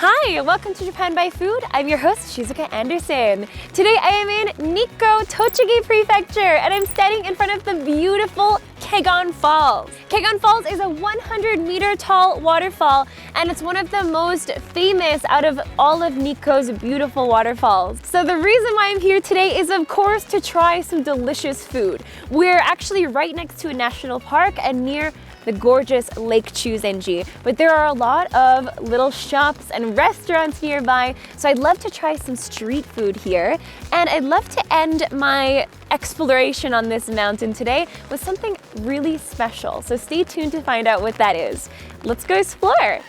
Hi, welcome to Japan by Food. I'm your host, Shizuka Anderson. Today I am in Nikko, Tochigi Prefecture, and I'm standing in front of the beautiful Kegon Falls. Kegon Falls is a 100-meter tall waterfall, and it's one of the most famous out of all of Nikko's beautiful waterfalls. So the reason why I'm here today is, of course, to try some delicious food. We're actually right next to a national park and near the gorgeous Lake Chuzenji, but there are a lot of little shops and restaurants nearby, so I'd love to try some street food here, and I'd love to end my exploration on this mountain today with something really special, so stay tuned to find out what that is. Let's go explore!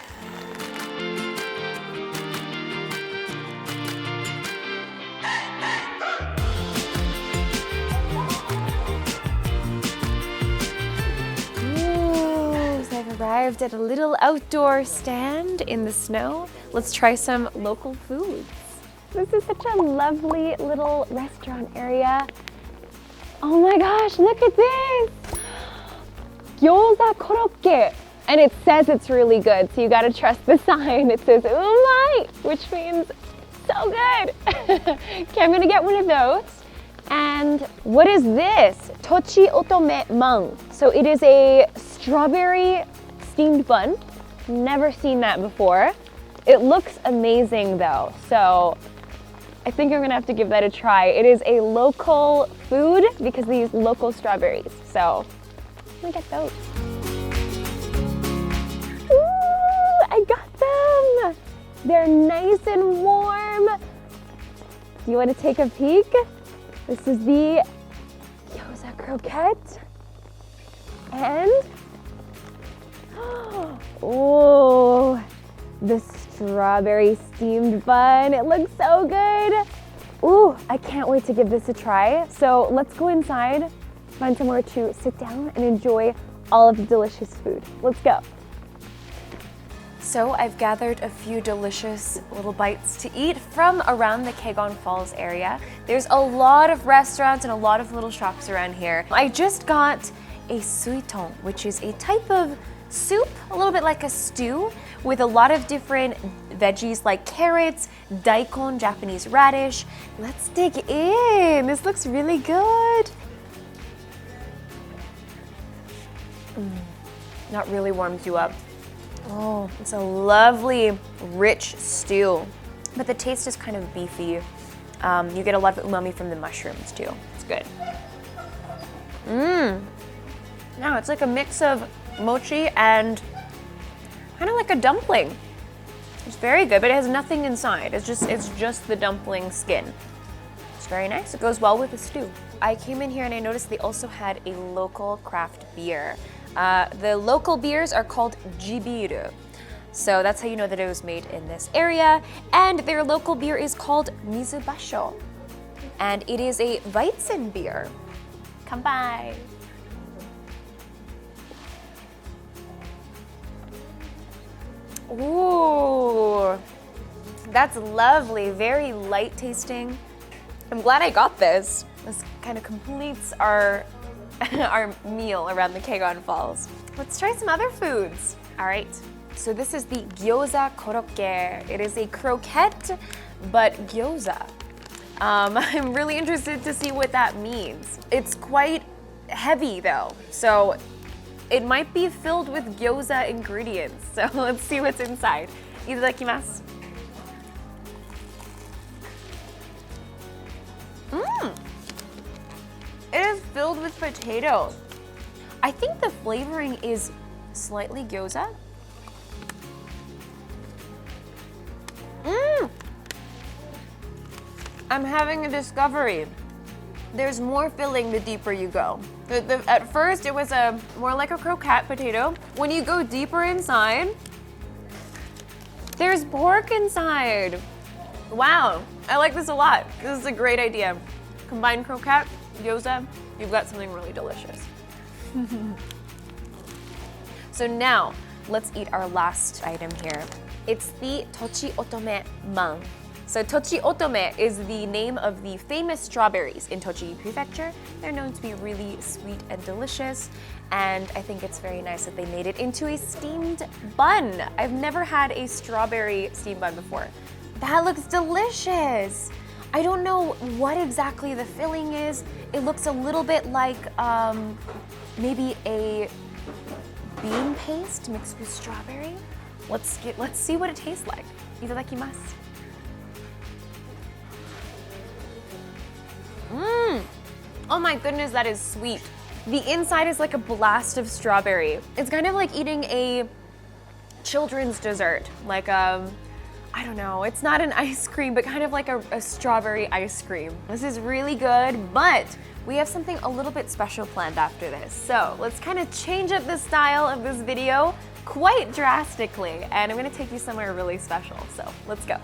Arrived at a little outdoor stand in the snow. Let's try some local foods. This is such a lovely little restaurant area. Oh my gosh, look at this! Gyoza croquet. And it says it's really good, so you gotta trust the sign. It says umai, which means so good. Okay, I'm gonna get one of those. And what is this? Tochiotome man. So it is a strawberry steamed bun. Never seen that before. It looks amazing though, so I think I'm gonna have to give that a try. It is a local food because they use local strawberries, so I'm gonna get those. Ooh, I got them! They're nice and warm. Do you want to take a peek? This is the Gyoza croquette. And oh, the strawberry steamed bun. It looks so good. Ooh, I can't wait to give this a try. So let's go inside, find somewhere to sit down and enjoy all of the delicious food. Let's go. So I've gathered a few delicious little bites to eat from around the Kegon Falls area. There's a lot of restaurants and a lot of little shops around here. I just got a Suiton, which is a type of soup, a little bit like a stew, with a lot of different veggies like carrots, daikon, Japanese radish. Let's dig in. This looks really good. That really warms you up. Oh, it's a lovely, rich stew, but the taste is kind of beefy. You get a lot of umami from the mushrooms too. It's good. Now it's like a mix of mochi and kind of like a dumpling. It's very good, but it has nothing inside. It's just the dumpling skin. It's very nice. It goes well with the stew. I came in here and I noticed they also had a local craft beer. The local beers are called jibiru. So that's how you know that it was made in this area. And their local beer is called Mizubasho. And it is a Weizen beer. Come by. Ooh, that's lovely, very light tasting. I'm glad I got this. This kind of completes our meal around the Kegon Falls. Let's try some other foods. All right, so this is the Gyoza croquet. It is a croquette, but gyoza. I'm really interested to see what that means. It's quite heavy though, so it might be filled with gyoza ingredients. So let's see what's inside. Itadakimasu. It is filled with potatoes. I think the flavoring is slightly gyoza. I'm having a discovery. There's more filling the deeper you go. At first, it was more like a croquette potato. When you go deeper inside, there's pork inside. Wow, I like this a lot. This is a great idea. Combine croquette, gyoza, you've got something really delicious. So now, let's eat our last item here. It's the Tochiotome man. So Tochiotome is the name of the famous strawberries in Tochigi Prefecture. They're known to be really sweet and delicious, and I think it's very nice that they made it into a steamed bun. I've never had a strawberry steamed bun before. That looks delicious. I don't know what exactly the filling is. It looks a little bit like maybe a bean paste mixed with strawberry. Let's see what it tastes like. Itadakimasu. Oh my goodness, that is sweet. The inside is like a blast of strawberry. It's kind of like eating a children's dessert, like I don't know, it's not an ice cream, but kind of like a strawberry ice cream. This is really good, but we have something a little bit special planned after this. So let's kind of change up the style of this video quite drastically, and I'm gonna take you somewhere really special, so let's go.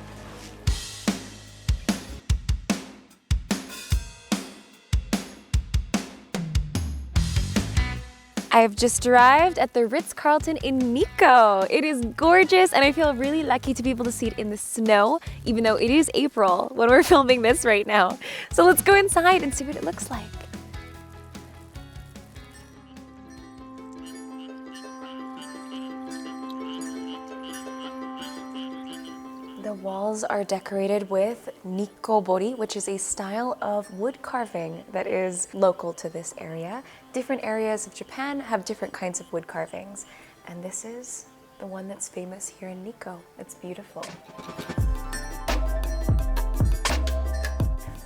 I've just arrived at the Ritz Carlton in Nikko. It is gorgeous, and I feel really lucky to be able to see it in the snow, even though it is April when we're filming this right now. So let's go inside and see what it looks like. The walls are decorated with nikkobori, which is a style of wood carving that is local to this area. Different areas of Japan have different kinds of wood carvings, and this is the one that's famous here in Nikko. It's beautiful.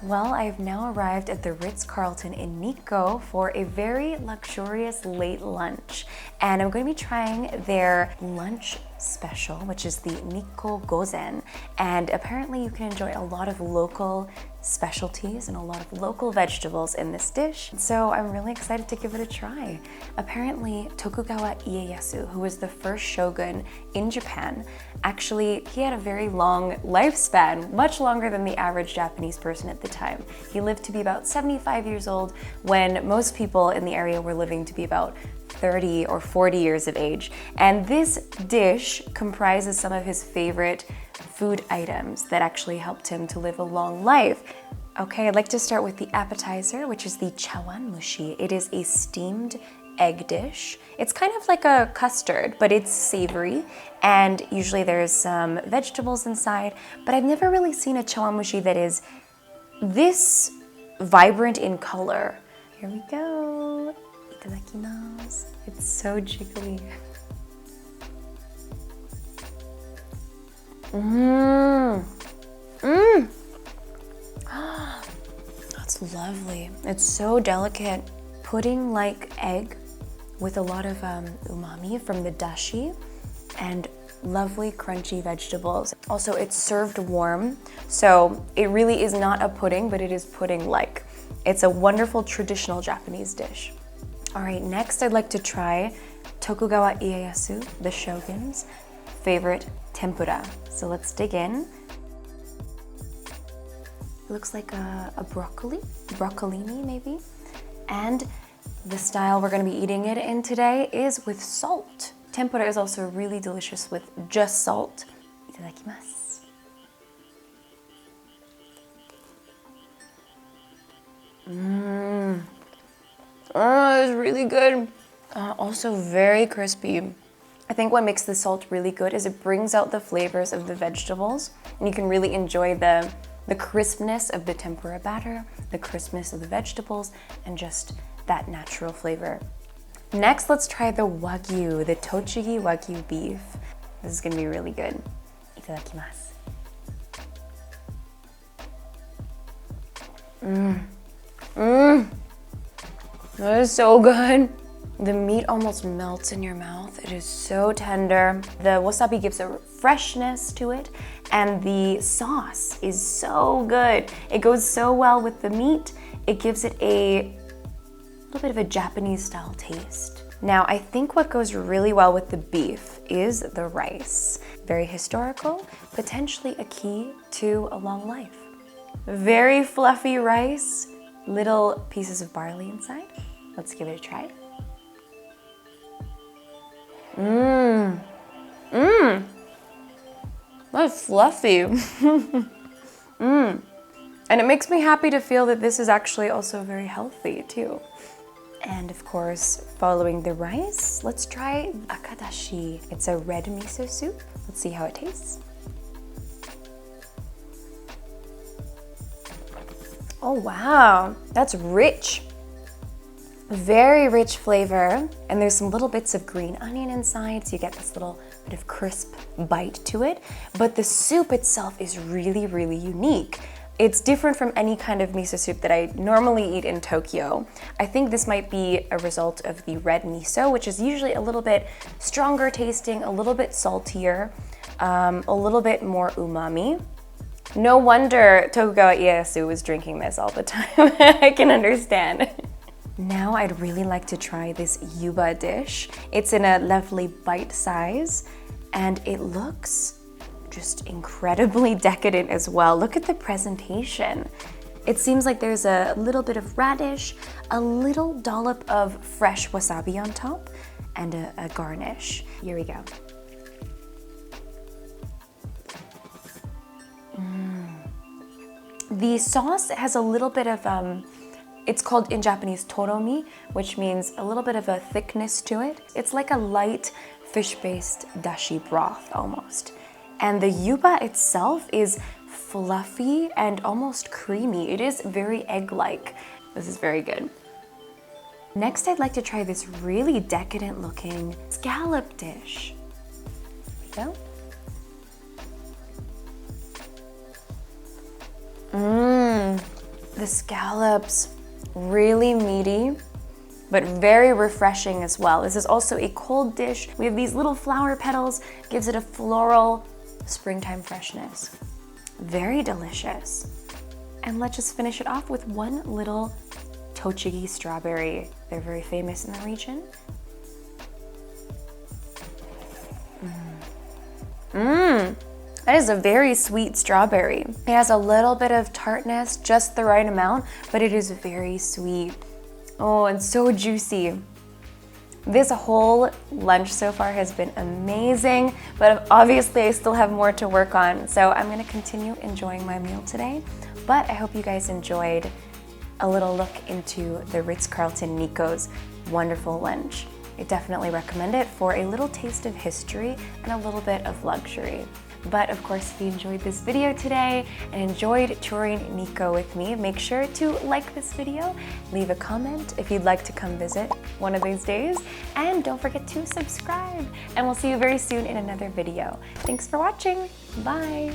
Well, I've now arrived at the Ritz Carlton in Nikko for a very luxurious late lunch. And I'm going to be trying their lunch special, which is the Nikko Gozen. And apparently you can enjoy a lot of local specialties and a lot of local vegetables in this dish. So I'm really excited to give it a try. Apparently Tokugawa Ieyasu, who was the first shogun in Japan, actually he had a very long lifespan, much longer than the average Japanese person at the time. He lived to be about 75 years old when most people in the area were living to be about 30 or 40 years of age. And this dish comprises some of his favorite food items that actually helped him to live a long life. Okay, I'd like to start with the appetizer, which is the chawanmushi. It is a steamed egg dish. It's kind of like a custard, but it's savory, and usually there's some vegetables inside, but I've never really seen a chawanmushi that is this vibrant in color. Here we go. Itadakimasu. It's so jiggly. That's lovely. It's so delicate. Pudding-like egg with a lot of umami from the dashi and lovely crunchy vegetables. Also, it's served warm, so it really is not a pudding, but it is pudding-like. It's a wonderful traditional Japanese dish. All right, next I'd like to try Tokugawa Ieyasu, the shogun's favorite tempura. So let's dig in. It looks like a broccolini maybe. And the style we're gonna be eating it in today is with salt. Tempura is also really delicious with just salt. Itadakimasu. Oh, it's really good. Also very crispy. I think what makes the salt really good is it brings out the flavors of the vegetables, and you can really enjoy the crispness of the tempura batter, the crispness of the vegetables, and just that natural flavor. Next, let's try the wagyu, the Tochigi Wagyu beef. This is gonna be really good. Itadakimasu. That is so good. The meat almost melts in your mouth. It is so tender. The wasabi gives a freshness to it, and the sauce is so good. It goes so well with the meat. It gives it a little bit of a Japanese style taste. Now, I think what goes really well with the beef is the rice. Very historical, potentially a key to a long life. Very fluffy rice, little pieces of barley inside. Let's give it a try. That's fluffy. And it makes me happy to feel that this is actually also very healthy too. And of course, following the rice, let's try akadashi. It's a red miso soup. Let's see how it tastes. Oh wow, that's rich. Very rich flavor. And there's some little bits of green onion inside, so you get this little bit of crisp bite to it. But the soup itself is really, really unique. It's different from any kind of miso soup that I normally eat in Tokyo. I think this might be a result of the red miso, which is usually a little bit stronger tasting, a little bit saltier, a little bit more umami. No wonder Tokugawa Ieyasu was drinking this all the time. I can understand. Now I'd really like to try this yuba dish. It's in a lovely bite size, and it looks just incredibly decadent as well. Look at the presentation. It seems like there's a little bit of radish, a little dollop of fresh wasabi on top, and a garnish. Here we go. The sauce has a little bit of, it's called in Japanese toromi, which means a little bit of a thickness to it. It's like a light fish-based dashi broth almost. And the yuba itself is fluffy and almost creamy. It is very egg-like. This is very good. Next, I'd like to try this really decadent looking scallop dish. Here we go. The scallops, really meaty, but very refreshing as well. This is also a cold dish. We have these little flower petals, gives it a floral, springtime freshness. Very delicious. And let's just finish it off with one little Tochigi strawberry. They're very famous in the region. That is a very sweet strawberry. It has a little bit of tartness, just the right amount, but it is very sweet. Oh, and so juicy. This whole lunch so far has been amazing, but obviously I still have more to work on, so I'm gonna continue enjoying my meal today. But I hope you guys enjoyed a little look into the Ritz Carlton Nikko's wonderful lunch. I definitely recommend it for a little taste of history and a little bit of luxury. But of course, if you enjoyed this video today and enjoyed touring Nikko with me, make sure to like this video, leave a comment if you'd like to come visit one of these days, and don't forget to subscribe. And we'll see you very soon in another video. Thanks for watching. Bye.